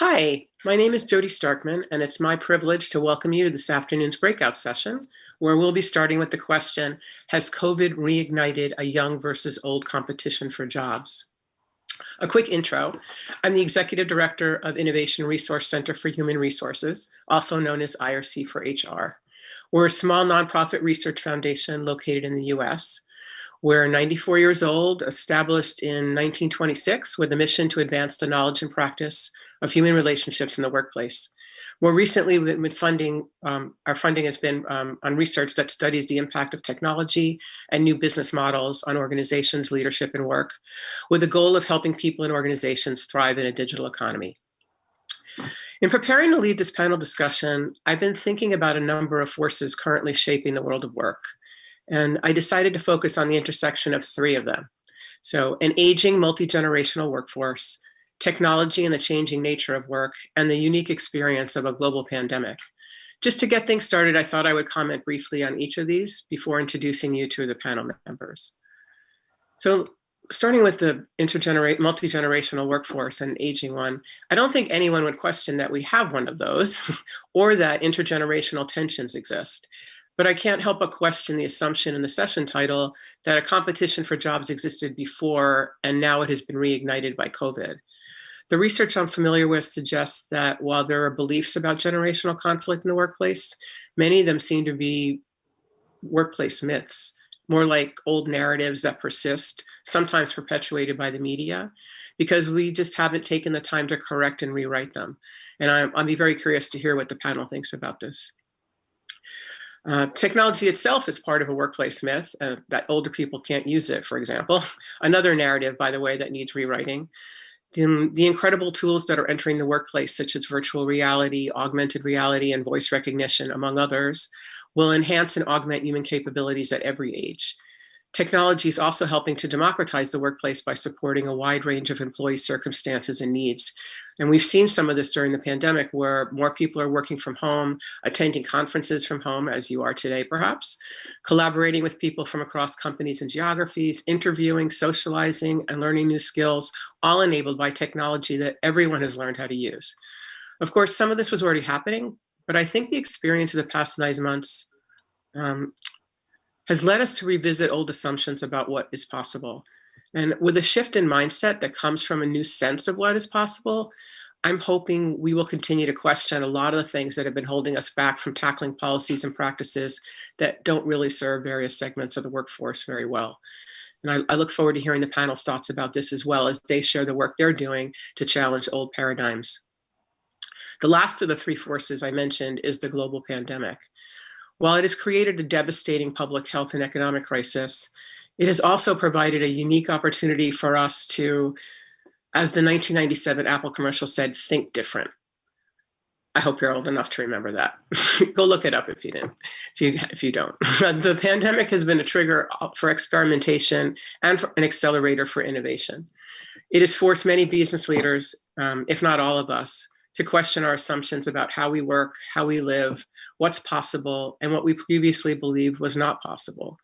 Hi, my name is Jody Starkman, and it's my privilege to welcome you to this afternoon's breakout session, where we'll be starting with the question, has COVID reignited a young versus old competition for jobs? A quick intro. I'm the Executive Director of Innovation Resource Center for Human Resources, also known as IRC for HR. We're a small nonprofit research foundation located in the US. We're 94 years old, established in 1926 with a mission to advance the knowledge and practice of human relationships in the workplace. More recently, with funding, our funding has been on research that studies the impact of technology and new business models on organizations, leadership, and work, with the goal of helping people and organizations thrive in a digital economy. In preparing to lead this panel discussion, I've been thinking about a number of forces currently shaping the world of work. And I decided to focus on the intersection of three of them. So an aging multi-generational workforce, technology and the changing nature of work, and the unique experience of a global pandemic. Just to get things started, I thought I would comment briefly on each of these before introducing you to the panel members. So starting with the multi-generational workforce and aging one, I don't think anyone would question that we have one of those or that intergenerational tensions exist. But I can't help but question the assumption in the session title that a competition for jobs existed before and now it has been reignited by COVID. The research I'm familiar with suggests that while there are beliefs about generational conflict in the workplace, many of them seem to be workplace myths, more like old narratives that persist, sometimes perpetuated by the media, because we just haven't taken the time to correct and rewrite them. And I'll be very curious to hear what the panel thinks about this. Technology itself is part of a workplace myth that older people can't use it, for example. Another narrative, by the way, that needs rewriting. The incredible tools that are entering the workplace, such as virtual reality, augmented reality, and voice recognition, among others, will enhance and augment human capabilities at every age. Technology is also helping to democratize the workplace by supporting a wide range of employee circumstances and needs. And we've seen some of this during the pandemic where more people are working from home, attending conferences from home, as you are today, perhaps, collaborating with people from across companies and geographies, interviewing, socializing, and learning new skills, all enabled by technology that everyone has learned how to use. Of course, some of this was already happening, but I think the experience of the past 9 months has led us to revisit old assumptions about what is possible. And with a shift in mindset that comes from a new sense of what is possible, I'm hoping we will continue to question a lot of the things that have been holding us back from tackling policies and practices that don't really serve various segments of the workforce very well. And I look forward to hearing the panel's thoughts about this as well as they share the work they're doing to challenge old paradigms. The last of the three forces I mentioned is the global pandemic. While it has created a devastating public health and economic crisis, it has also provided a unique opportunity for us to, as the 1997 Apple commercial said, think different. I hope you're old enough to remember that. Go look it up if you didn't, if you don't. The pandemic has been a trigger for experimentation and an accelerator for innovation. It has forced many business leaders, if not all of us, to question our assumptions about how we work, how we live, what's possible, and what we previously believed was not possible.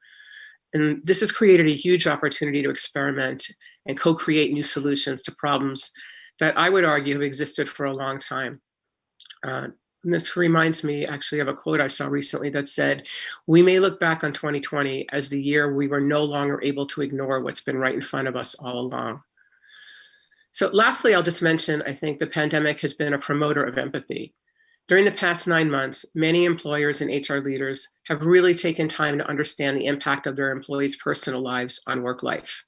And this has created a huge opportunity to experiment and co-create new solutions to problems that I would argue have existed for a long time. This reminds me actually of a quote I saw recently that said, "We may look back on 2020 as the year we were no longer able to ignore what's been right in front of us all along." So lastly, I'll just mention, I think the pandemic has been a promoter of empathy. During the past 9 months, many employers and HR leaders have really taken time to understand the impact of their employees' personal lives on work life.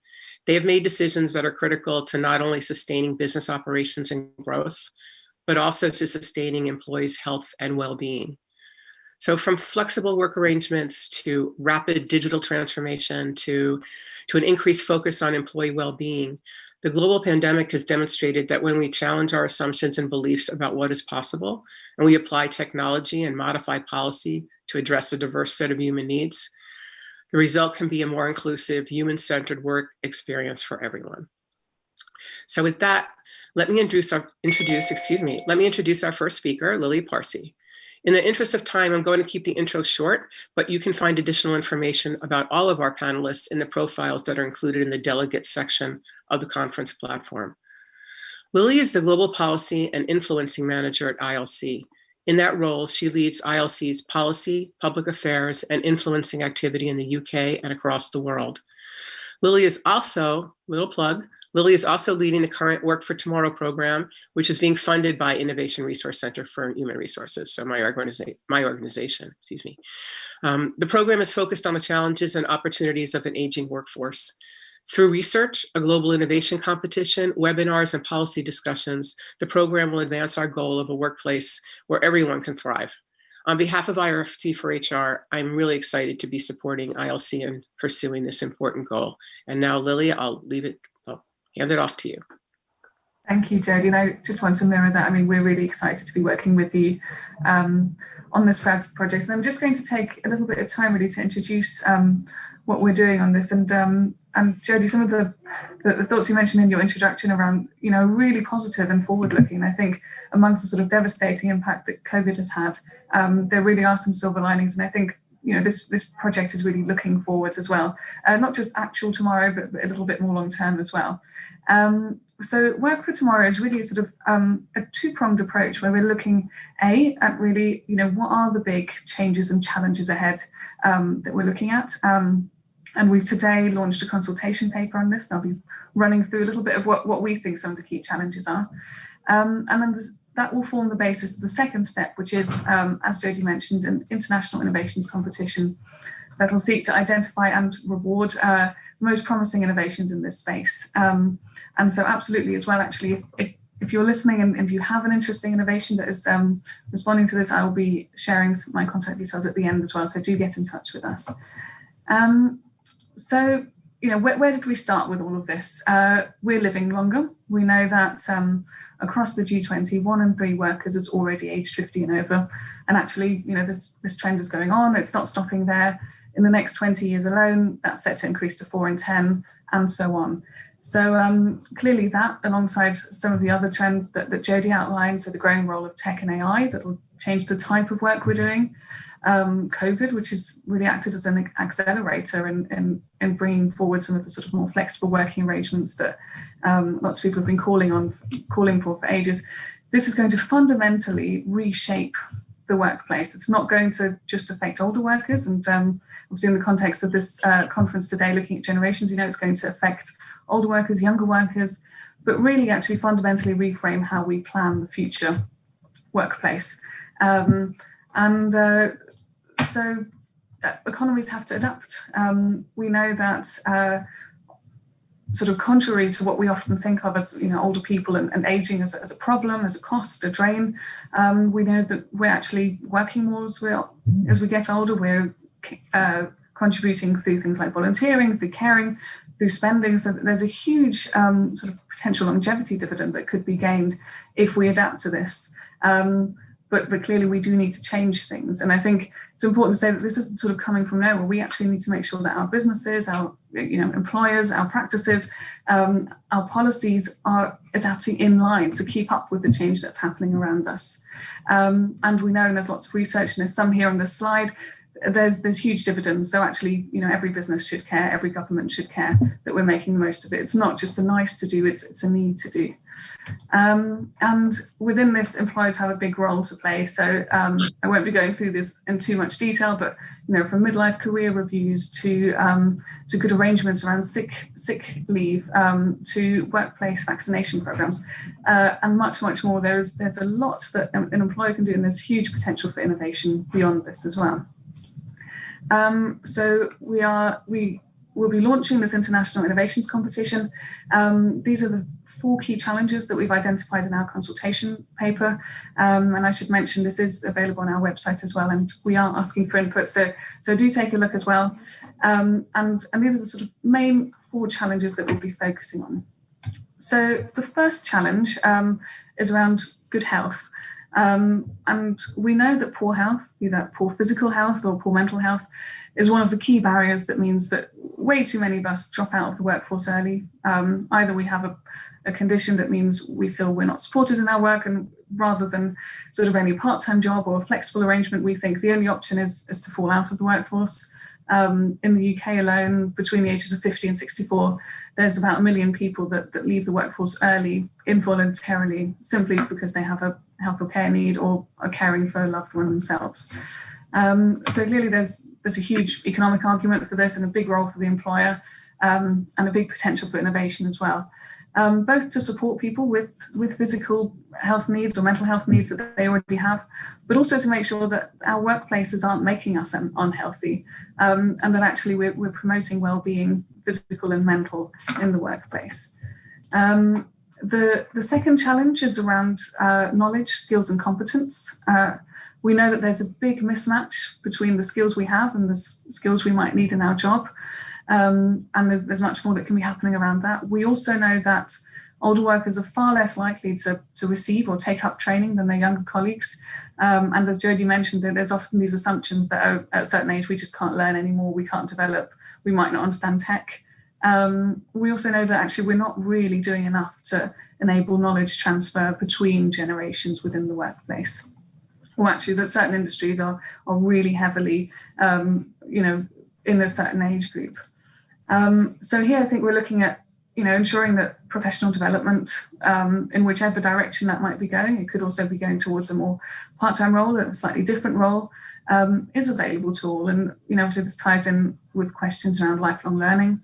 They have made decisions that are critical to not only sustaining business operations and growth, but also to sustaining employees' health and well-being. So from flexible work arrangements to rapid digital transformation to an increased focus on employee well-being, the global pandemic has demonstrated that when we challenge our assumptions and beliefs about what is possible, and we apply technology and modify policy to address a diverse set of human needs, the result can be a more inclusive, human-centered work experience for everyone. So with that, let me introduce our first speaker, Lily Parsey. In the interest of time, I'm going to keep the intro short, but you can find additional information about all of our panelists in the profiles that are included in the delegates section of the conference platform. Lily is the Global Policy and Influencing Manager at ILC. In that role, she leads ILC's policy, public affairs, and influencing activity in the UK and across the world. Lily is also, little plug, Lily is also leading the current Work for Tomorrow program, which is being funded by Innovation Resource Center for Human Resources, so my organization, excuse me. The program is focused on the challenges and opportunities of an aging workforce. Through research, a global innovation competition, webinars, and policy discussions, the program will advance our goal of a workplace where everyone can thrive. On behalf of IRFT for HR, I'm really excited to be supporting ILC in pursuing this important goal. And now, Lily, I'll hand it off to you. Thank you, Jody. And I just want to mirror that. I mean, we're really excited to be working with you on this project. And I'm just going to take a little bit of time really to introduce what we're doing on this. And Jody, some of the thoughts you mentioned in your introduction around, really positive and forward-looking. I think amongst the sort of devastating impact that COVID has had, there really are some silver linings. And I think, this project is really looking forwards as well. Not just actual tomorrow, but a little bit more long-term as well. So Work for Tomorrow is really sort of a two-pronged approach where we're looking, at really, what are the big changes and challenges ahead that we're looking at. And we've today launched a consultation paper on this. And I'll be running through a little bit of what we think some of the key challenges are. And then that will form the basis of the second step, which is, as Jody mentioned, an international innovations competition that will seek to identify and reward the most promising innovations in this space. And so absolutely as well, actually, if you're listening and you have an interesting innovation that is responding to this, I will be sharing my contact details at the end as well. So do get in touch with us. So, where did we start with all of this? We're living longer. We know that across the G20, 1 in 3 workers is already aged 50 and over. And actually, this trend is going on. It's not stopping there. In the next 20 years alone, that's set to increase to 4 in 10 and so on. So clearly that, alongside some of the other trends that Jody outlined, so the growing role of tech and AI that will change the type of work we're doing, COVID, which has really acted as an accelerator in bringing forward some of the sort of more flexible working arrangements that lots of people have been calling for ages. This is going to fundamentally reshape the workplace. It's not going to just affect older workers, and obviously in the context of this conference today, looking at generations, it's going to affect older workers, younger workers, but really actually fundamentally reframe how we plan the future workplace. So economies have to adapt. We know that sort of contrary to what we often think of as older people and aging as a problem, as a cost, a drain, we know that we're actually working more as we get older. We're contributing through things like volunteering, through caring, through spending. So there's a huge sort of potential longevity dividend that could be gained if we adapt to this. But clearly we do need to change things. And I think it's important to say that this isn't sort of coming from nowhere. We actually need to make sure that our businesses, our employers, our practices, our policies are adapting in line to keep up with the change that's happening around us. And we know, and there's lots of research, and there's some here on this slide, there's huge dividends. So actually, every business should care, every government should care that we're making the most of it. It's not just a nice to do, it's a need to do. And within this, employers have a big role to play. So I won't be going through this in too much detail, but from midlife career reviews to good arrangements around sick leave, to workplace vaccination programs, and much more. There's a lot that an employer can do, and there's huge potential for innovation beyond this as well. So we will be launching this international innovations competition. These are the 4 key challenges that we've identified in our consultation paper. And I should mention this is available on our website as well, and we are asking for input. So do take a look as well. And these are the sort of main 4 challenges that we'll be focusing on. So the first challenge is around good health. And we know that poor health, either poor physical health or poor mental health, is one of the key barriers that means that way too many of us drop out of the workforce early. Either we have a condition that means we feel we're not supported in our work, and rather than sort of any part-time job or a flexible arrangement, we think the only option is to fall out of the workforce. In the UK alone, between the ages of 50 and 64, there's about 1 million people that leave the workforce early, involuntarily, simply because they have a health or care need or are caring for a loved one themselves. So clearly there's a huge economic argument for this and a big role for the employer, and a big potential for innovation as well. Both to support people with physical health needs or mental health needs that they already have, but also to make sure that our workplaces aren't making us unhealthy, and that actually we're promoting well-being, physical and mental, in the workplace. The second challenge is around knowledge, skills and competence. We know that there's a big mismatch between the skills we have and the skills we might need in our job. And there's much more that can be happening around that. We also know that older workers are far less likely to receive or take up training than their younger colleagues. And as Jody mentioned, there's often these assumptions that at a certain age we just can't learn anymore, we can't develop, we might not understand tech. We also know that actually we're not really doing enough to enable knowledge transfer between generations within the workplace. Or actually that certain industries are really heavily, in a certain age group. So here I think we're looking at, ensuring that professional development, in whichever direction that might be going, it could also be going towards a more part-time role, a slightly different role, is available to all. And, so this ties in with questions around lifelong learning.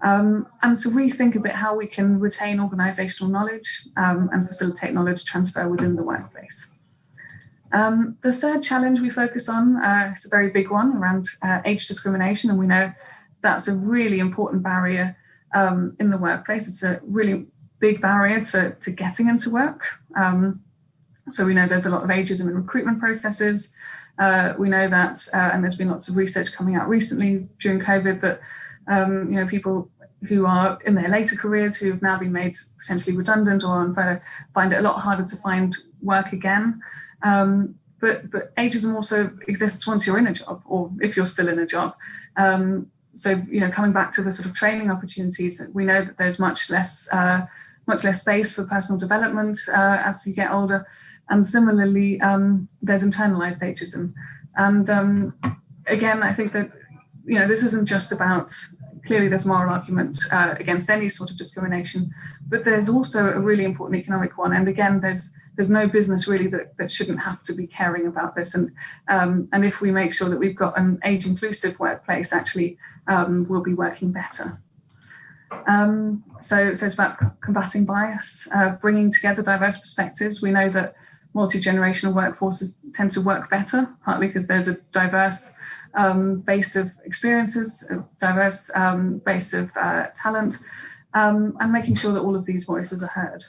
And to rethink a bit how we can retain organisational knowledge and facilitate knowledge transfer within the workplace. The third challenge we focus on is a very big one around age discrimination, and we know that's a really important barrier in the workplace. It's a really big barrier to getting into work. So we know there's a lot of ageism in recruitment processes. We know that, and there's been lots of research coming out recently during COVID that people who are in their later careers who have now been made potentially redundant or on furlough find it a lot harder to find work again. But ageism also exists once you're in a job, or if you're still in a job. So coming back to the sort of training opportunities, we know that there's much less space for personal development as you get older, and similarly there's internalized ageism. And again, I think that this isn't just about, clearly there's moral argument against any sort of discrimination, but there's also a really important economic one. And again, there's no business really that shouldn't have to be caring about this. And if we make sure that we've got an age-inclusive workplace, actually we'll be working better. So it's about combating bias, bringing together diverse perspectives. We know that multi-generational workforces tend to work better, partly because there's a diverse base of experiences, a diverse base of talent, and making sure that all of these voices are heard.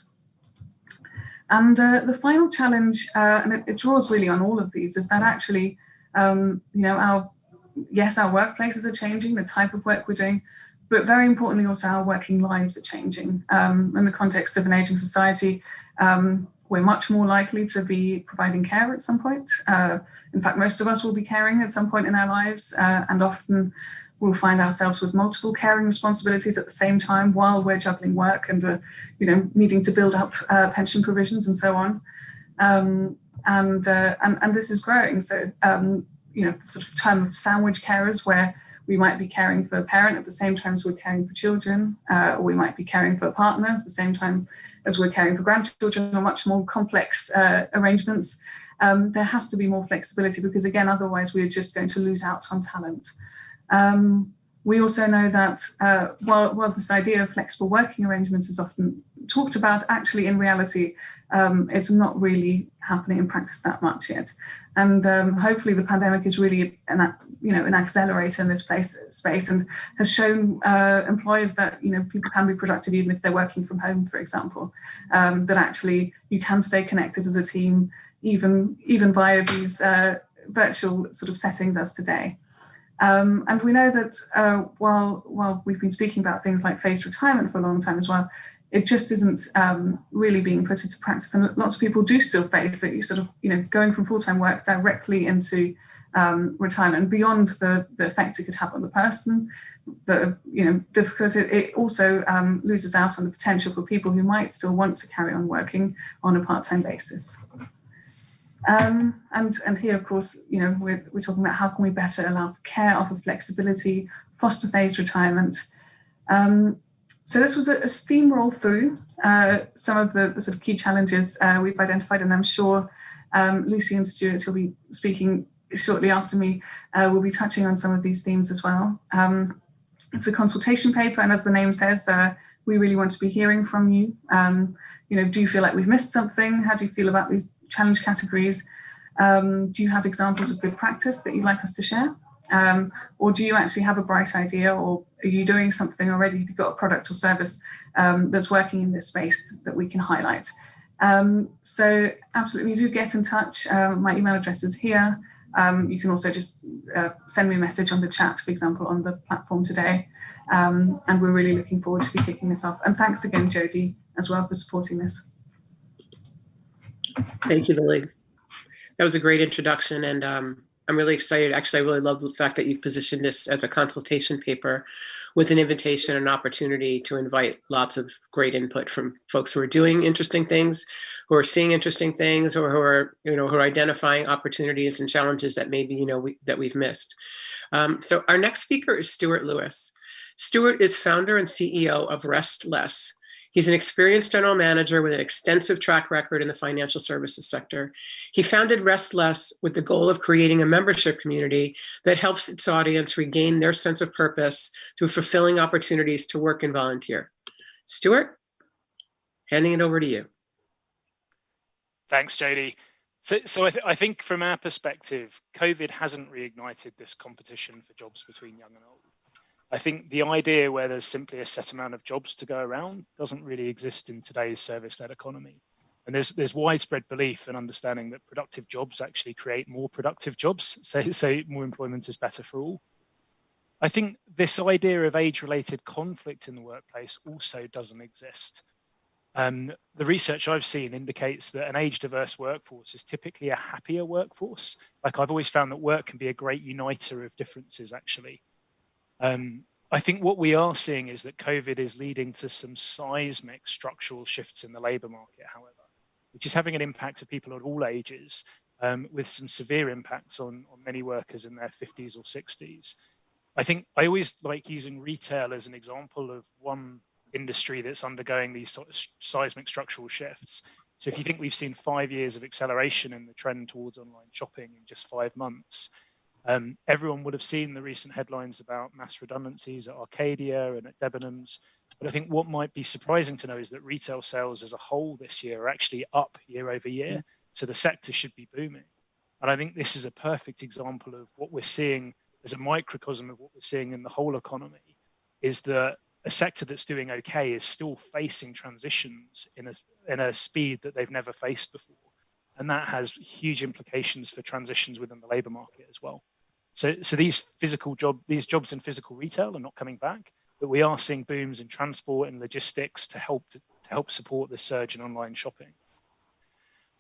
And the final challenge, and it draws really on all of these, is that actually, our workplaces are changing, the type of work we're doing, but very importantly also our working lives are changing. In the context of an aging society, we're much more likely to be providing care at some point. In fact, most of us will be caring at some point in our lives, and often we'll find ourselves with multiple caring responsibilities at the same time while we're juggling work and needing to build up pension provisions and so on. And this is growing. So the sort of term of sandwich carers, where we might be caring for a parent at the same time as we're caring for children, or we might be caring for a partner at the same time as we're caring for grandchildren, or much more complex arrangements. There has to be more flexibility, because again, otherwise we're just going to lose out on talent. We also know that while this idea of flexible working arrangements is often talked about, actually in reality, it's not really happening in practice that much yet. And hopefully the pandemic is really an accelerator in this space, and has shown employers that people can be productive even if they're working from home, for example. That actually you can stay connected as a team even via these virtual sort of settings as today. And we know that while we've been speaking about things like phased retirement for a long time as well, it just isn't really being put into practice. And lots of people do still face it. You sort of, going from full-time work directly into retirement, and beyond the effects it could have on the person, the difficult, it also loses out on the potential for people who might still want to carry on working on a part-time basis. And here, of course, we're talking about how can we better allow for care, offer flexibility, foster phase retirement. So this was a steamroll through some of the sort of key challenges we've identified, and I'm sure Lucy and Stuart, who'll be speaking shortly after me, will be touching on some of these themes as well. It's a consultation paper, and as the name says, we really want to be hearing from you. Do you feel like we've missed something? How do you feel about these challenge categories? Do you have examples of good practice that you'd like us to share? Or do you actually have a bright idea, or are you doing something already? Have you got a product or service that's working in this space that we can highlight? So absolutely do get in touch. My email address is here. You can also just send me a message on the chat, for example, on the platform today. And we're really looking forward to be kicking this off. And thanks again, Jody, as well, for supporting this. Thank you, Lily. That was a great introduction, and I'm really excited. Actually, I really love the fact that you've positioned this as a consultation paper with an invitation and opportunity to invite lots of great input from folks who are doing interesting things, who are seeing interesting things, or who are identifying opportunities and challenges that maybe that we've missed. So our next speaker is Stuart Lewis. Stuart is founder and CEO of Rest Less. He's an experienced general manager with an extensive track record in the financial services sector. He founded Rest Less with the goal of creating a membership community that helps its audience regain their sense of purpose through fulfilling opportunities to work and volunteer. Stuart, handing it over to you. Thanks, Jody. So I think from our perspective, COVID hasn't reignited this competition for jobs between young and old. I think the idea where there's simply a set amount of jobs to go around doesn't really exist in today's service-led economy. And there's widespread belief and understanding that productive jobs actually create more productive jobs, so more employment is better for all. I think this idea of age-related conflict in the workplace also doesn't exist. The research I've seen indicates that an age-diverse workforce is typically a happier workforce. Like, I've always found that work can be a great uniter of differences, actually. I think what we are seeing is that COVID is leading to some seismic structural shifts in the labour market, however, which is having an impact on people at all ages, with some severe impacts on many workers in their 50s or 60s. I think I always like using retail as an example of one industry that's undergoing these sort of seismic structural shifts. So if you think we've seen 5 years of acceleration in the trend towards online shopping in just 5 months, everyone would have seen the recent headlines about mass redundancies at Arcadia and at Debenhams. But I think what might be surprising to know is that retail sales as a whole this year are actually up year over year. So the sector should be booming. And I think this is a perfect example of what we're seeing as a microcosm of what we're seeing in the whole economy, is that a sector that's doing okay is still facing transitions in a speed that they've never faced before. And that has huge implications for transitions within the labour market as well. So these jobs in physical retail are not coming back, but we are seeing booms in transport and logistics to help support the surge in online shopping.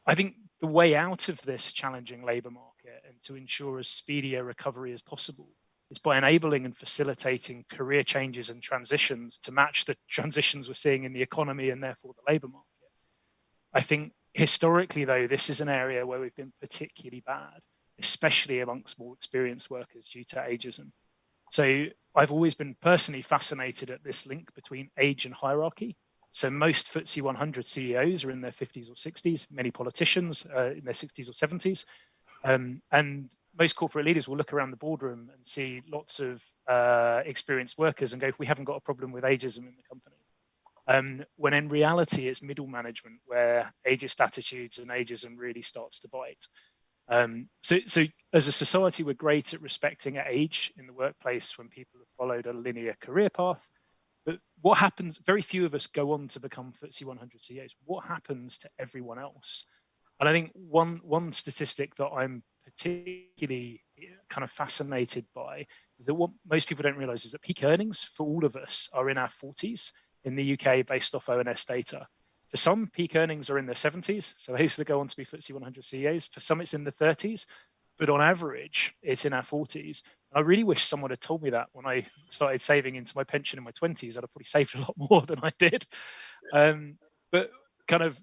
I think the way out of this challenging labour market and to ensure as speedy a recovery as possible is by enabling and facilitating career changes and transitions to match the transitions we're seeing in the economy and therefore the labour market. I think historically, though, this is an area where we've been particularly bad, especially amongst more experienced workers due to ageism. So I've always been personally fascinated at this link between age and hierarchy. So most FTSE 100 CEOs are in their 50s or 60s, many politicians in their 60s or 70s. And most corporate leaders will look around the boardroom and see lots of experienced workers and go, we haven't got a problem with ageism in the company. When in reality, it's middle management where ageist attitudes and ageism really starts to bite. So as a society, we're great at respecting age in the workplace when people have followed a linear career path. But what happens, very few of us go on to become FTSE 100 CEOs. What happens to everyone else? And I think one statistic that I'm particularly kind of fascinated by is that what most people don't realize is that peak earnings for all of us are in our 40s in the UK based off ONS data. For some, peak earnings are in their 70s, so those that go on to be FTSE 100 CEOs. For some, it's in the 30s, but on average, it's in our 40s. And I really wish someone had told me that when I started saving into my pension in my 20s. I'd have probably saved a lot more than I did. But kind of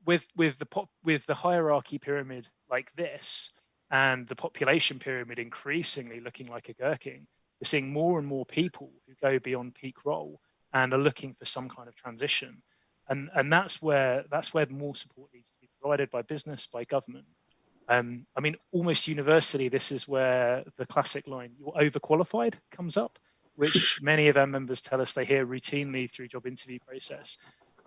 with the hierarchy pyramid like this, and the population pyramid increasingly looking like a gherkin, we're seeing more and more people who go beyond peak role and are looking for some kind of transition. And that's where more support needs to be provided by business, by government. I mean, almost universally, this is where the classic line, "You're overqualified," comes up, which many of our members tell us they hear routinely through job interview process.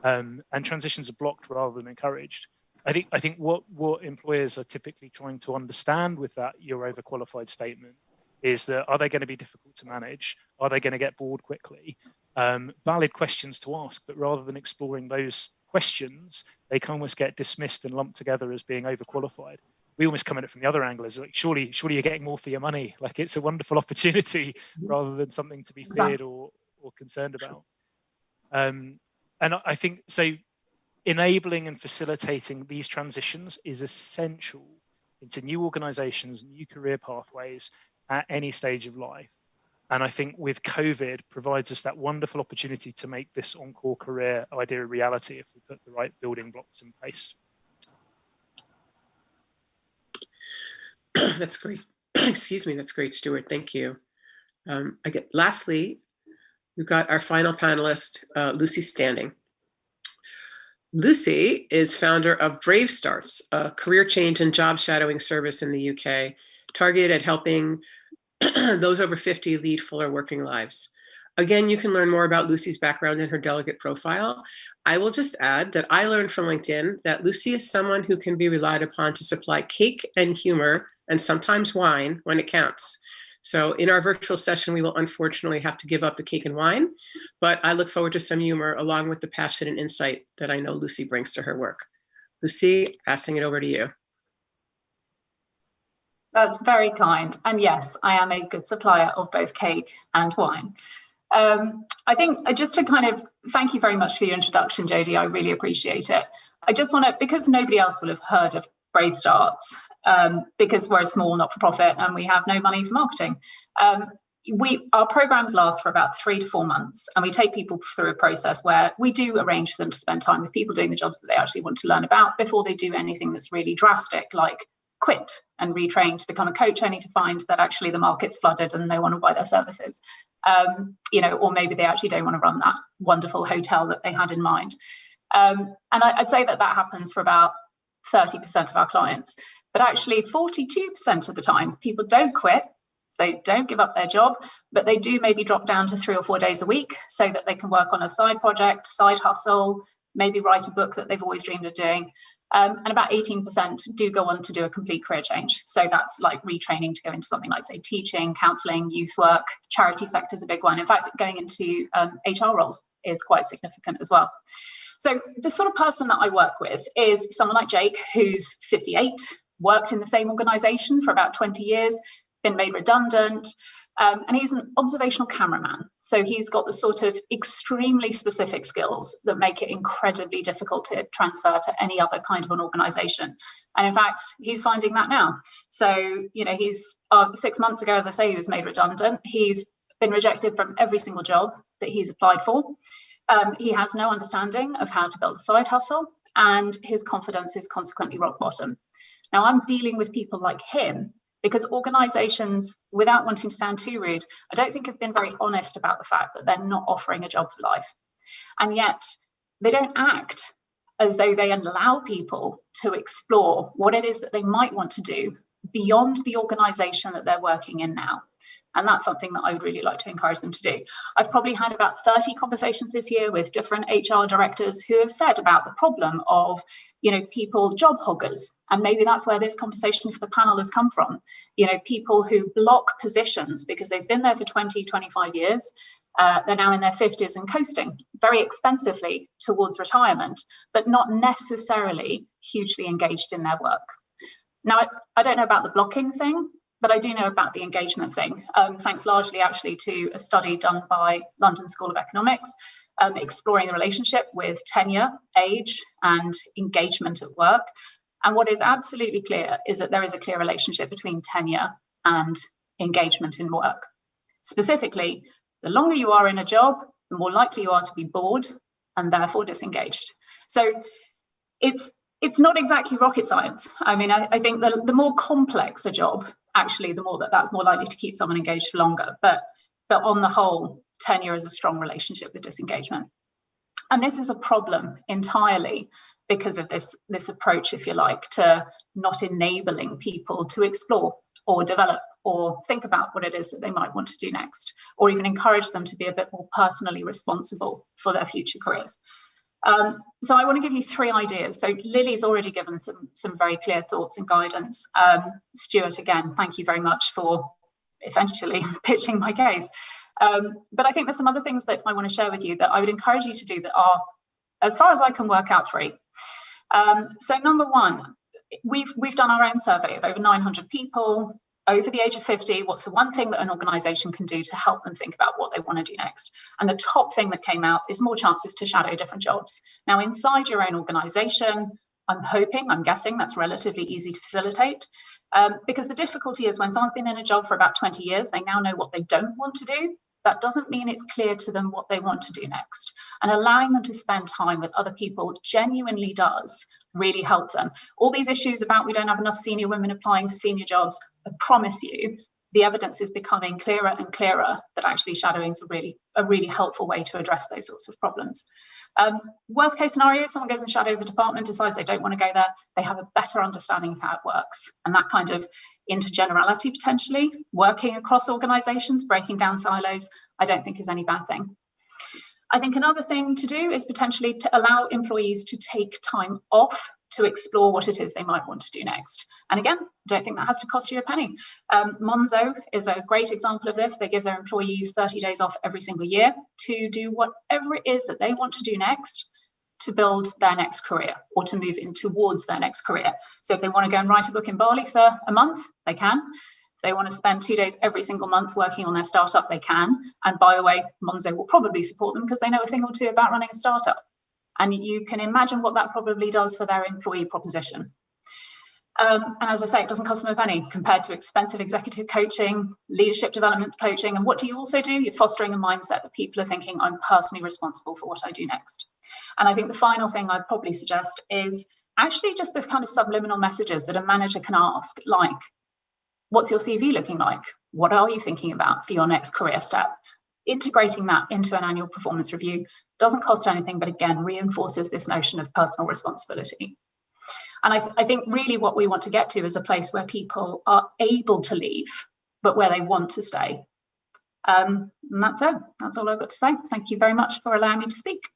And transitions are blocked rather than encouraged. I think what employers are typically trying to understand with that "you're overqualified" statement is that, are they going to be difficult to manage? Are they going to get bored quickly? Valid questions to ask, but rather than exploring those questions, they can almost get dismissed and lumped together as being overqualified. We almost come at it from the other angle, as like, surely you're getting more for your money. Like, it's a wonderful opportunity rather than something to be feared or concerned about. And I think so. Enabling and facilitating these transitions is essential into new organizations, new career pathways at any stage of life. And I think with COVID provides us that wonderful opportunity to make this encore career idea a reality if we put the right building blocks in place. That's great. Excuse me. That's great, Stuart. Thank you. Lastly, we've got our final panelist, Lucy Standing. Lucy is founder of Brave Starts, a career change and job shadowing service in the UK, targeted at helping those over 50 lead fuller working lives. Again, you can learn more about Lucy's background in her delegate profile. I will just add that I learned from LinkedIn that Lucy is someone who can be relied upon to supply cake and humor and sometimes wine when it counts. So in our virtual session, we will unfortunately have to give up the cake and wine, but I look forward to some humor along with the passion and insight that I know Lucy brings to her work. Lucy, passing it over to you. That's very kind. And yes, I am a good supplier of both cake and wine. I think just to kind of thank you very much for your introduction, Jodi. I really appreciate it. I just want to, because nobody else will have heard of Brave Starts, because we're a small not-for-profit and we have no money for marketing. Our programs last for about 3 to 4 months, and we take people through a process where we do arrange for them to spend time with people doing the jobs that they actually want to learn about before they do anything that's really drastic, like quit and retrain to become a coach, only to find that actually the market's flooded and no one will buy their services. Or maybe they actually don't want to run that wonderful hotel that they had in mind. And I'd say that happens for about 30% of our clients, but actually 42% of the time, people don't quit. They don't give up their job, but they do maybe drop down to 3 or 4 days a week so that they can work on a side project, side hustle, maybe write a book that they've always dreamed of doing. And about 18% do go on to do a complete career change. So that's like retraining to go into something like, say, teaching, counselling, youth work. Charity sector is a big one. In fact, going into HR roles is quite significant as well. So the sort of person that I work with is someone like Jake, who's 58, worked in the same organisation for about 20 years, been made redundant, and he's an observational cameraman. So he's got the sort of extremely specific skills that make it incredibly difficult to transfer to any other kind of an organisation. And in fact, he's finding that now. So, he's 6 months ago, as I say, he was made redundant. He's been rejected from every single job that he's applied for. He has no understanding of how to build a side hustle, and his confidence is consequently rock bottom. Now, I'm dealing with people like him because organisations, without wanting to sound too rude, I don't think have been very honest about the fact that they're not offering a job for life. And yet they don't act as though they allow people to explore what it is that they might want to do beyond the organisation that they're working in now. And that's something that I would really like to encourage them to do. I've probably had about 30 conversations this year with different HR directors who have said about the problem of, people job hoggers. And maybe that's where this conversation for the panel has come from. People who block positions because they've been there for 20, 25 years. They're now in their 50s and coasting very expensively towards retirement, but not necessarily hugely engaged in their work. Now, I don't know about the blocking thing, but I do know about the engagement thing, thanks largely actually to a study done by London School of Economics, exploring the relationship with tenure, age, and engagement at work. And what is absolutely clear is that there is a clear relationship between tenure and engagement in work. Specifically, the longer you are in a job, the more likely you are to be bored and therefore disengaged. So it's it's not exactly rocket science. I mean, I think the more complex a job, actually, the more that's more likely to keep someone engaged for longer. But on the whole, tenure is a strong relationship with disengagement. And this is a problem entirely because of this approach, if you like, to not enabling people to explore or develop or think about what it is that they might want to do next, or even encourage them to be a bit more personally responsible for their future careers. So I want to give you 3 ideas. So Lily's already given some very clear thoughts and guidance. Stuart, again, thank you very much for eventually pitching my case. But I think there's some other things that I want to share with you that I would encourage you to do that are, as far as I can work out, free. So number 1, we've done our own survey of over 900 people over the age of 50. What's the one thing that an organisation can do to help them think about what they want to do next? And the top thing that came out is more chances to shadow different jobs. Now, inside your own organisation, I'm guessing that's relatively easy to facilitate, because the difficulty is when someone's been in a job for about 20 years, they now know what they don't want to do. That doesn't mean it's clear to them what they want to do next. And allowing them to spend time with other people genuinely does really help them. All these issues about we don't have enough senior women applying for senior jobs, I promise you, the evidence is becoming clearer and clearer that actually shadowing is a really helpful way to address those sorts of problems. Worst case scenario, someone goes and shadows a department, decides they don't want to go there, they have a better understanding of how it works. And that kind of intergenerationality, potentially, working across organisations, breaking down silos, I don't think is any bad thing. I think another thing to do is potentially to allow employees to take time off to explore what it is they might want to do next. And again, I don't think that has to cost you a penny. Monzo is a great example of this. They give their employees 30 days off every single year to do whatever it is that they want to do next to build their next career or to move in towards their next career. So if they want to go and write a book in Bali for a month, they can. If they want to spend 2 days every single month working on their startup, they can. And by the way, Monzo will probably support them because they know a thing or two about running a startup. And you can imagine what that probably does for their employee proposition. And as I say, it doesn't cost them a penny compared to expensive executive coaching, leadership development coaching. And what do you also do? You're fostering a mindset that people are thinking, I'm personally responsible for what I do next. And I think the final thing I'd probably suggest is actually just this kind of subliminal messages that a manager can ask, like, what's your CV looking like? What are you thinking about for your next career step? Integrating that into an annual performance review doesn't cost anything, but again, reinforces this notion of personal responsibility. And I think really what we want to get to is a place where people are able to leave, but where they want to stay. And that's it. That's all I've got to say. Thank you very much for allowing me to speak.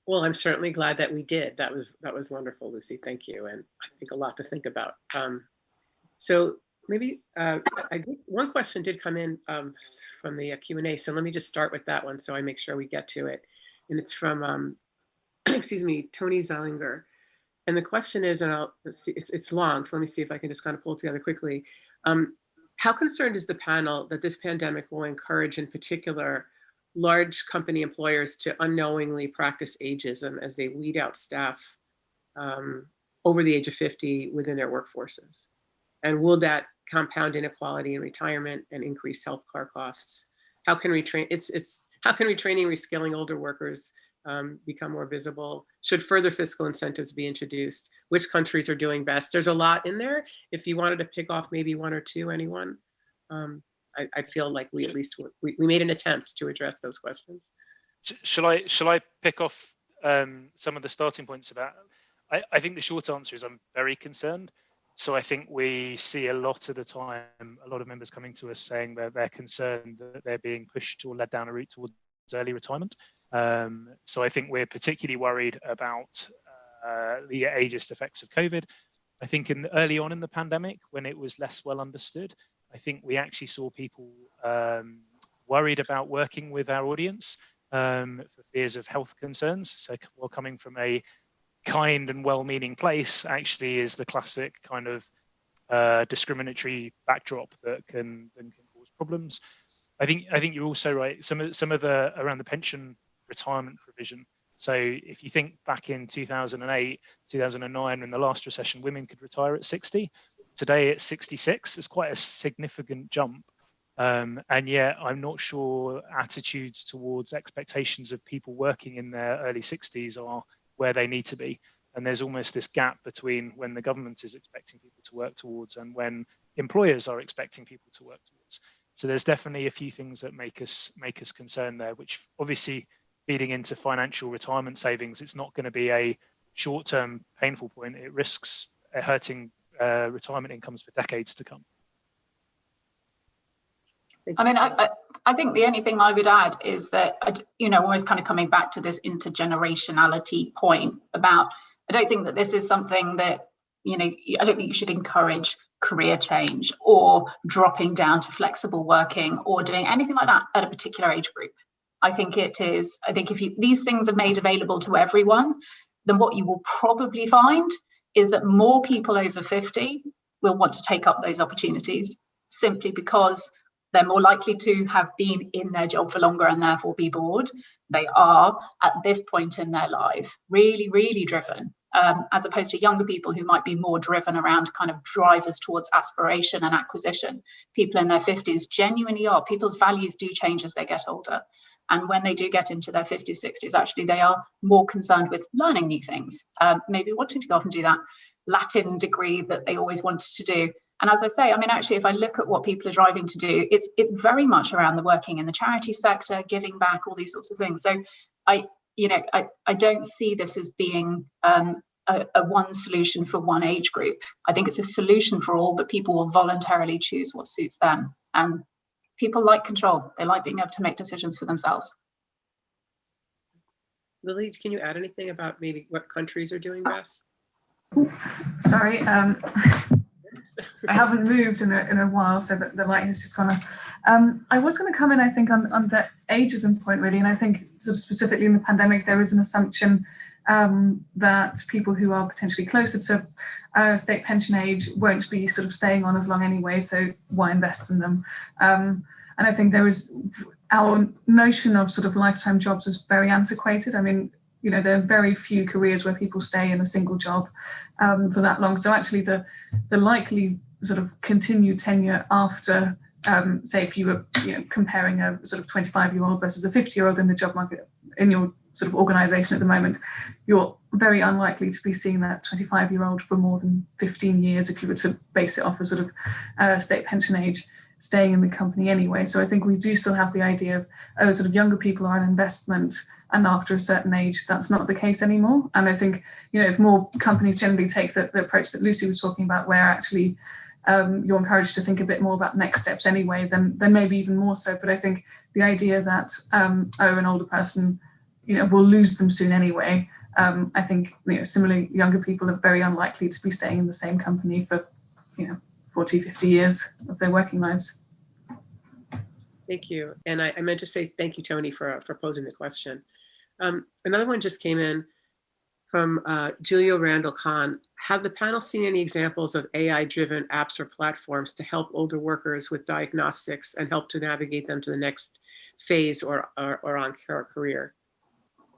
Well, I'm certainly glad that we did. That was wonderful, Lucy. Thank you. And I think a lot to think about. So maybe one question did come in from the Q&A. So let me just start with that one so I make sure we get to it. And it's from, excuse me, Tony Zollinger. And the question is, and let's see, it's long, so let me see if I can just kind of pull it together quickly. How concerned is the panel that this pandemic will encourage, in particular, large company employers to unknowingly practice ageism as they weed out staff over the age of 50 within their workforces? And will that compound inequality in retirement and increase healthcare costs? How can retraining, reskilling older workers become more visible? Should further fiscal incentives be introduced? Which countries are doing best? There's a lot in there. If you wanted to pick off maybe one or two, anyone, I feel like we at least we made an attempt to address those questions. Shall I pick off some of the starting points about? I think the short answer is I'm very concerned. So I think we see a lot of the time, a lot of members coming to us saying that they're concerned that they're being pushed or led down a route towards early retirement. So I think we're particularly worried about the ageist effects of COVID. I think early on in the pandemic, when it was less well understood, I think we actually saw people worried about working with our audience for fears of health concerns. So while coming from a kind and well-meaning place actually is the classic kind of discriminatory backdrop that can cause problems. I think you're also right. Some of the around the pension retirement provision. So if you think back in 2008, 2009, in the last recession, women could retire at 60. Today it's 66. It's quite a significant jump. And yet I'm not sure attitudes towards expectations of people working in their early 60s are where they need to be. And there's almost this gap between when the government is expecting people to work towards and when employers are expecting people to work towards. So there's definitely a few things that make us concerned there, which obviously feeding into financial retirement savings, it's not going to be a short-term painful point. It risks hurting retirement incomes for decades to come. I mean, I think the only thing I would add is that, always kind of coming back to this intergenerationality point about, I don't think that this is something that, I don't think you should encourage career change or dropping down to flexible working or doing anything like that at a particular age group. I think if these things are made available to everyone, then what you will probably find is that more people over 50 will want to take up those opportunities simply because they're more likely to have been in their job for longer and therefore be bored. They are, at this point in their life, really, really driven, as opposed to younger people who might be more driven around kind of drivers towards aspiration and acquisition. People in their 50s genuinely are. People's values do change as they get older. And when they do get into their 50s, 60s, actually, they are more concerned with learning new things, maybe wanting to go off and do that Latin degree that they always wanted to do. And as I say, I mean, actually, if I look at what people are driving to do, it's very much around the working in the charity sector, giving back, all these sorts of things. So I don't see this as being a one solution for one age group. I think it's a solution for all, but people will voluntarily choose what suits them. And people like control. They like being able to make decisions for themselves. Lily, can you add anything about maybe what countries are doing best? Sorry, I haven't moved in a while, so the light has just gone off. I was going to come in, I think, on the ageism point, really, and I think sort of specifically in the pandemic, there is an assumption that people who are potentially closer to state pension age won't be sort of staying on as long anyway, so why invest in them? And I think our notion of sort of lifetime jobs is very antiquated. I mean, there are very few careers where people stay in a single job for that long. So actually the likely sort of continued tenure after, say, if you were comparing a sort of 25-year-old versus a 50-year-old in the job market in your sort of organization at the moment, you're very unlikely to be seeing that 25-year-old for more than 15 years if you were to base it off a sort of state pension age staying in the company anyway. So I think we do still have the idea of sort of younger people are an investment, and after a certain age, that's not the case anymore. And I think, if more companies generally take the approach that Lucy was talking about, where actually you're encouraged to think a bit more about next steps anyway, then maybe even more so. But I think the idea that, an older person, we'll lose them soon anyway. I think, similarly, younger people are very unlikely to be staying in the same company for, 40, 50 years of their working lives. Thank you. And I meant to say thank you, Tony, for posing the question. Another one just came in from Julio Randall Khan. Have the panel seen any examples of AI-driven apps or platforms to help older workers with diagnostics and help to navigate them to the next phase or on their career?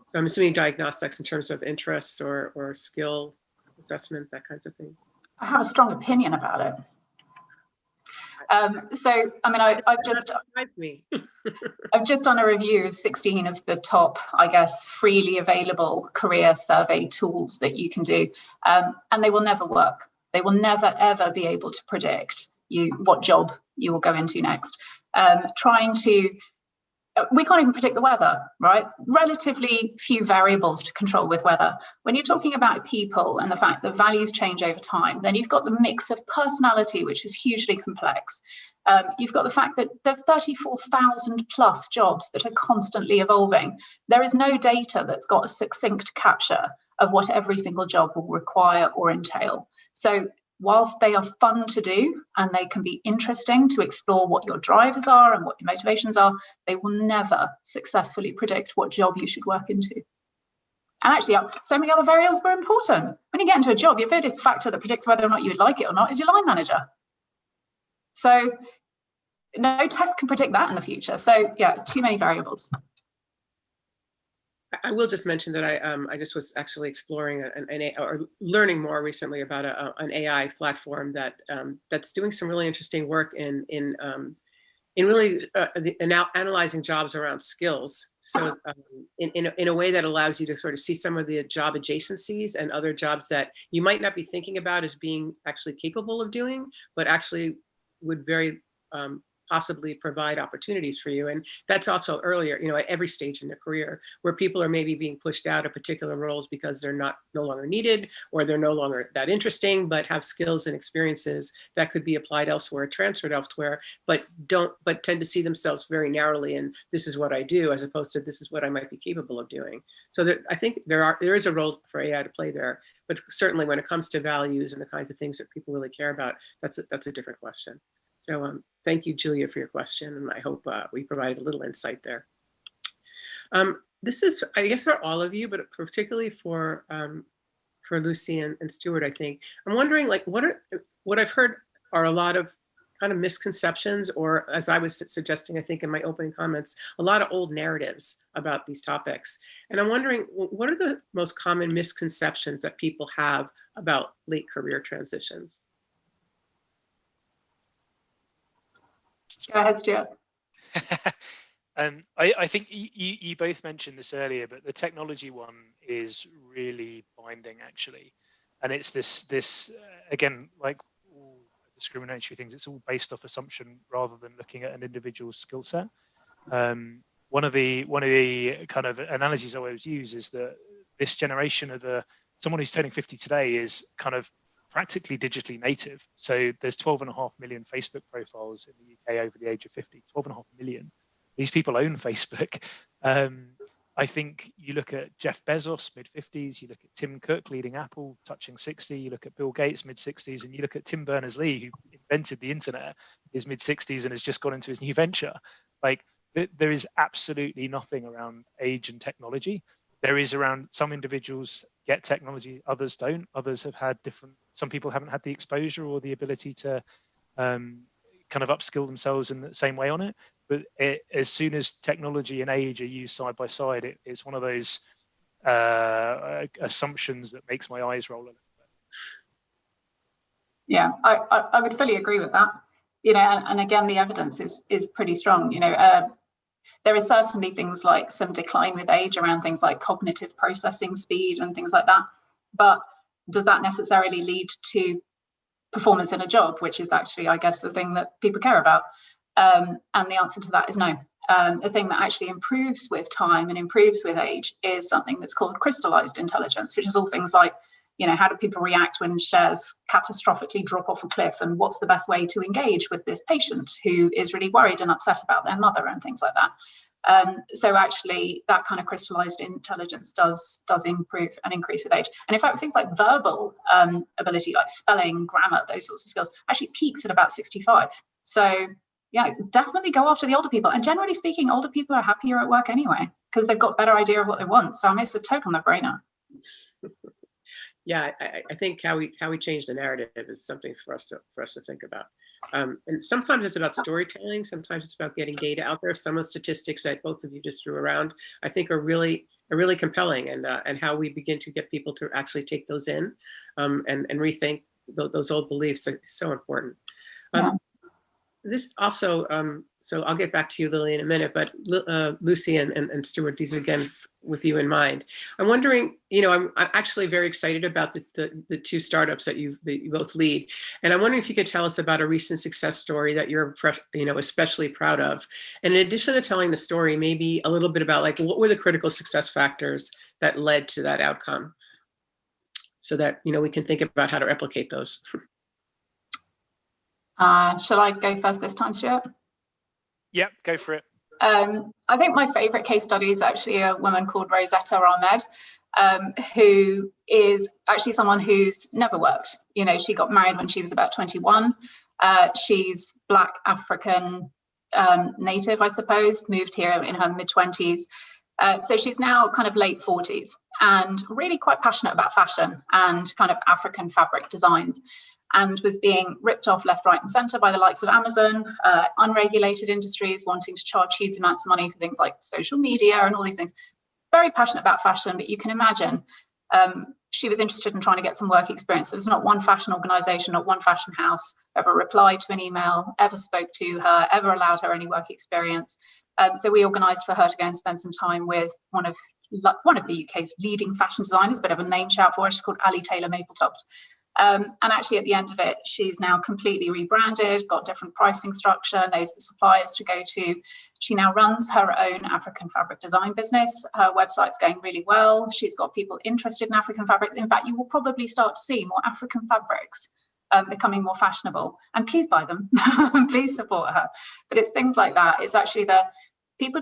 So I'm assuming diagnostics in terms of interests or skill assessment, that kinds of things. I have a strong opinion about it. So, I mean, I've just done a review of 16 of the top, I guess, freely available career survey tools that you can do, and they will never work. They will never, ever be able to predict what job you will go into next. We can't even predict the weather, right? Relatively few variables to control with weather. When you're talking about people and the fact that values change over time, then you've got the mix of personality, which is hugely complex. You've got the fact that there's 34,000 plus jobs that are constantly evolving. There is no data that's got a succinct capture of what every single job will require or entail. So whilst they are fun to do and they can be interesting to explore what your drivers are and what your motivations are, they will never successfully predict what job you should work into. And actually, so many other variables are important. When you get into a job, your biggest factor that predicts whether or not you would like it or not is your line manager. So no test can predict that in the future. So yeah, too many variables. I will just mention that I just was actually exploring or learning more recently about an AI platform that's doing some really interesting work in in really analyzing jobs around skills. So in a way that allows you to sort of see some of the job adjacencies and other jobs that you might not be thinking about as being actually capable of doing, but actually would very possibly provide opportunities for you. And that's also earlier, at every stage in their career, where people are maybe being pushed out of particular roles because they're no longer needed, or they're no longer that interesting, but have skills and experiences that could be applied elsewhere, transferred elsewhere, but tend to see themselves very narrowly in this is what I do, as opposed to this is what I might be capable of doing. So I think there is a role for AI to play there, but certainly when it comes to values and the kinds of things that people really care about, that's a different question. So thank you, Julia, for your question, and I hope we provided a little insight there. This is, I guess, for all of you, but particularly for Lucy and Stuart, I think. I'm wondering, like, what I've heard are a lot of kind of misconceptions, or as I was suggesting, I think in my opening comments, a lot of old narratives about these topics. And I'm wondering, what are the most common misconceptions that people have about late career transitions? Go ahead, Stuart. I think you both mentioned this earlier, but the technology one is really binding, actually. And it's this again, like all discriminatory things, it's all based off assumption rather than looking at an individual's skill set. One of the kind of analogies I always use is that this generation of someone who's turning 50 today is kind of practically digitally native. So there's 12.5 million Facebook profiles in the UK over the age of 50, 12.5 million. These people own Facebook. I think you look at Jeff Bezos, mid-50s, you look at Tim Cook leading Apple, touching 60, you look at Bill Gates, mid-60s, and you look at Tim Berners-Lee, who invented the internet, is mid-60s and has just gone into his new venture. Like, there is absolutely nothing around age and technology. There is around some individuals get technology, others don't. Others have had some people haven't had the exposure or the ability to kind of upskill themselves in the same way on it. But as soon as technology and age are used side by side, it's one of those assumptions that makes my eyes roll a little bit. Yeah, I would fully agree with that. And again, the evidence is pretty strong. There is certainly things like some decline with age around things like cognitive processing speed and things like that. But does that necessarily lead to performance in a job, which is actually, I guess, the thing that people care about? And the answer to that is no. The thing that actually improves with time and improves with age is something that's called crystallized intelligence, which is all things like, how do people react when shares catastrophically drop off a cliff, and what's the best way to engage with this patient who is really worried and upset about their mother and things like that. So actually that kind of crystallized intelligence does improve and increase with age. And in fact, things like verbal ability, like spelling, grammar, those sorts of skills, actually peaks at about 65. So yeah, definitely go after the older people. And generally speaking, older people are happier at work anyway, because they've got a better idea of what they want. So I mean, it's a total no-brainer. Yeah, I think how we change the narrative is something for us to think about. And sometimes it's about storytelling. Sometimes it's about getting data out there. Some of the statistics that both of you just threw around, I think, are really compelling, and how we begin to get people to actually take those in and rethink those old beliefs are so important. This also, so I'll get back to you, Lily, in a minute, but Lucy and Stuart, these again with you in mind. I'm wondering, I'm actually very excited about the two startups that you both lead. And I'm wondering if you could tell us about a recent success story that you're, especially proud of. And in addition to telling the story, maybe a little bit about, like, what were the critical success factors that led to that outcome, so that, we can think about how to replicate those. Shall I go first this time, Stuart? Yep, go for it. I think my favorite case study is actually a woman called Rosetta Ahmed, who is actually someone who's never worked. She got married when she was about 21. She's Black African native, I suppose, moved here in her mid-20s. So she's now kind of late 40s and really quite passionate about fashion and kind of African fabric designs, and was being ripped off left, right and centre by the likes of Amazon, unregulated industries wanting to charge huge amounts of money for things like social media and all these things. Very passionate about fashion, but you can imagine she was interested in trying to get some work experience. There was not one fashion organisation, not one fashion house ever replied to an email, ever spoke to her, ever allowed her any work experience. So we organised for her to go and spend some time with one of the UK's leading fashion designers, bit of a name shout for her. She's called Ali Taylor Mapletoft. And actually at the end of it, she's now completely rebranded, got different pricing structure, knows the suppliers to go to. She now runs her own African fabric design business. Her website's going really well. She's got people interested in African fabrics. In fact, you will probably start to see more African fabrics becoming more fashionable. And please buy them. Please support her. But it's things like that. It's actually people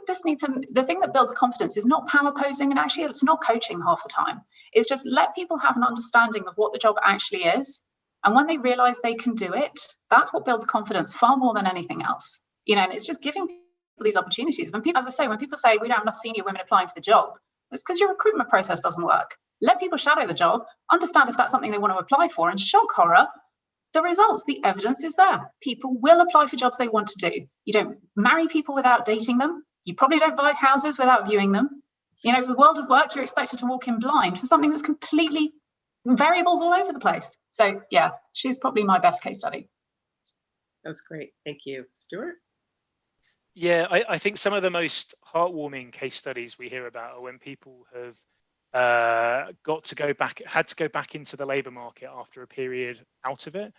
just need to, the thing that builds confidence is not power posing, and actually it's not coaching half the time. It's just let people have an understanding of what the job actually is. And when they realize they can do it, that's what builds confidence far more than anything else. And it's just giving people these opportunities. When people, as I say, when people say we don't have enough senior women applying for the job, it's because your recruitment process doesn't work. Let people shadow the job, understand if that's something they want to apply for, and shock horror, the results, the evidence is there. People will apply for jobs they want to do. You don't marry people without dating them. You probably don't buy houses without viewing them. In the world of work, you're expected to walk in blind for something that's completely variables all over the place. So yeah, she's probably my best case study. That's great. Thank you. Stuart? Yeah, I think some of the most heartwarming case studies we hear about are when people have had to go back into the labour market after a period out of it.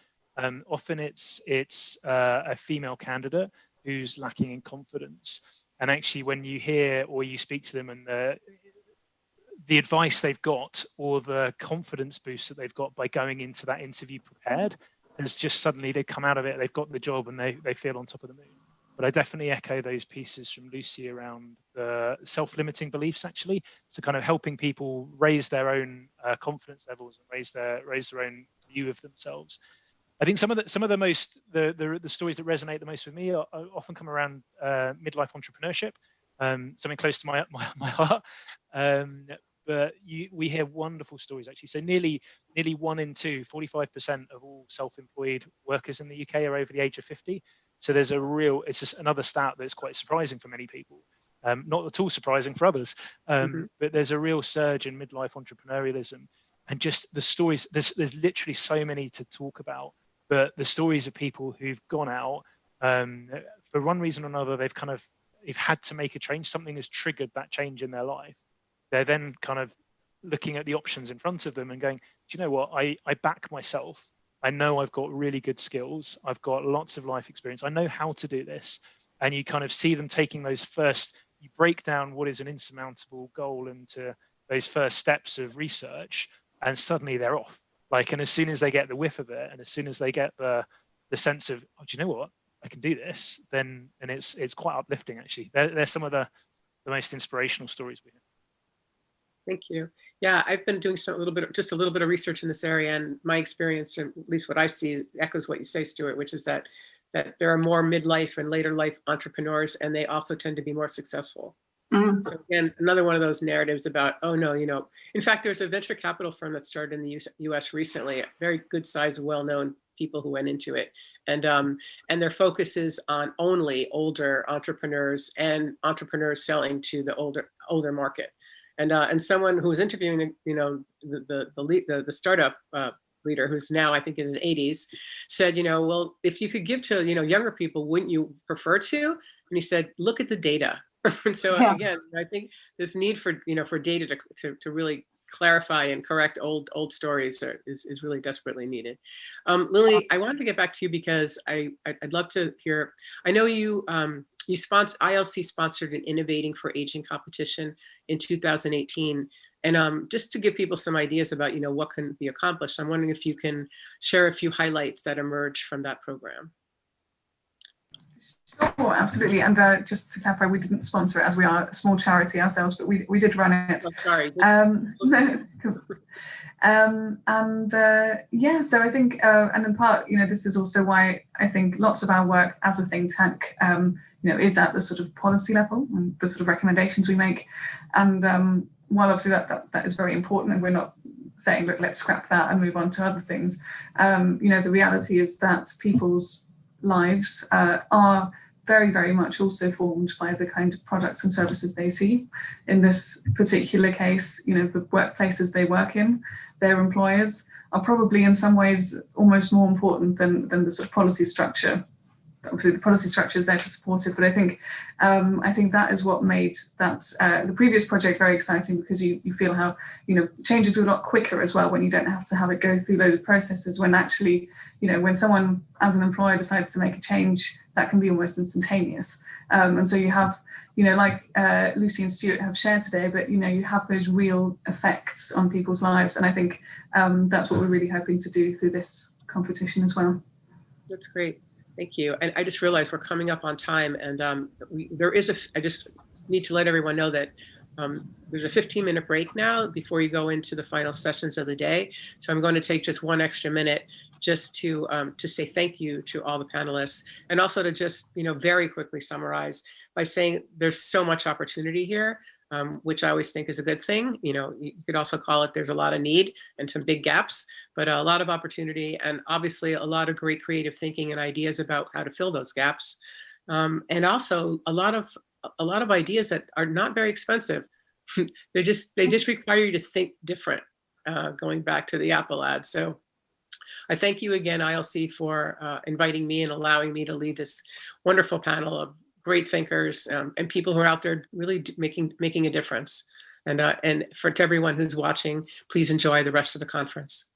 Often it's a female candidate who's lacking in confidence, and actually when you hear or you speak to them and the advice they've got or the confidence boost that they've got by going into that interview prepared, is just suddenly they come out of it, they've got the job, and they feel on top of the moon. But I definitely echo those pieces from Lucy around the self-limiting beliefs, actually. So kind of helping people raise their own confidence levels and raise their own view of themselves. I think some of the most the stories that resonate the most with me are often come around midlife entrepreneurship, something close to my heart. But we hear wonderful stories, actually. So nearly 1 in 2, 45% of all self-employed workers in the UK are over the age of 50. So there's it's just another stat that's quite surprising for many people, not at all surprising for others. But there's a real surge in midlife entrepreneurialism, and just the stories. There's literally so many to talk about. But the stories of people who've gone out for one reason or another, they've had to make a change. Something has triggered that change in their life. They're then kind of looking at the options in front of them and going, do you know what? I back myself. I know I've got really good skills. I've got lots of life experience. I know how to do this. And you kind of see them taking those first, you break down what is an insurmountable goal into those first steps of research, and suddenly they're off. And as soon as they get the whiff of it, and as soon as they get the sense of, oh, do you know what? I can do this, then it's quite uplifting, actually. They're some of the most inspirational stories we have. Thank you. Yeah, I've been doing a little bit of research in this area, and my experience, at least what I see, echoes what you say, Stuart, which is that there are more midlife and later life entrepreneurs, and they also tend to be more successful. Mm-hmm. So again, another one of those narratives about, oh no, in fact, there's a venture capital firm that started in the US recently, very good sized, well-known people who went into it. And their focus is on only older entrepreneurs and entrepreneurs selling to the older market. And someone who was interviewing, the startup leader, who's now I think in his 80s, said, well, if you could give to younger people, wouldn't you prefer to? And he said, look at the data. And so yes. Again, I think this need for data to really clarify and correct old stories is really desperately needed. Lily, I wanted to get back to you because I'd love to hear. I know you. ILC sponsored an Innovating for Aging competition in 2018. And just to give people some ideas about, what can be accomplished, I'm wondering if you can share a few highlights that emerged from that program. Sure, absolutely. And just to clarify, we didn't sponsor it as we are a small charity ourselves, but we did run it. Oh, sorry. So I think, and in part, this is also why I think lots of our work as a think tank, is at the sort of policy level and the sort of recommendations we make. And while obviously that is very important, and we're not saying, look, let's scrap that and move on to other things. The reality is that people's lives are very, very much also formed by the kind of products and services they see. In this particular case, you know, the workplaces they work in, their employers, are probably in some ways almost more important than the sort of policy structure. Obviously, the policy structure is there to support it, but I think that is what made that the previous project very exciting, because you feel how, you know, changes are a lot quicker as well when you don't have to have it go through loads of processes. When actually, you know, when someone as an employer decides to make a change, that can be almost instantaneous. And so you have, you know, like Lucy and Stuart have shared today, but, you know, you have those real effects on people's lives. And I think that's what we're really hoping to do through this competition as well. That's great. Thank you. And I just realized we're coming up on time, and I just need to let everyone know that there's a 15-minute break now before you go into the final sessions of the day. So I'm going to take just one extra minute just to say thank you to all the panelists, and also to just, you know, very quickly summarize by saying there's so much opportunity here, which I always think is a good thing. You know, you could also call it there's a lot of need and some big gaps, but a lot of opportunity, and obviously a lot of great creative thinking and ideas about how to fill those gaps. And also a lot of ideas that are not very expensive. they just require you to think different, going back to the Apple ad. So I thank you again, ILC, for inviting me and allowing me to lead this wonderful panel of great thinkers and people who are out there really making a difference. And to everyone who's watching, please enjoy the rest of the conference.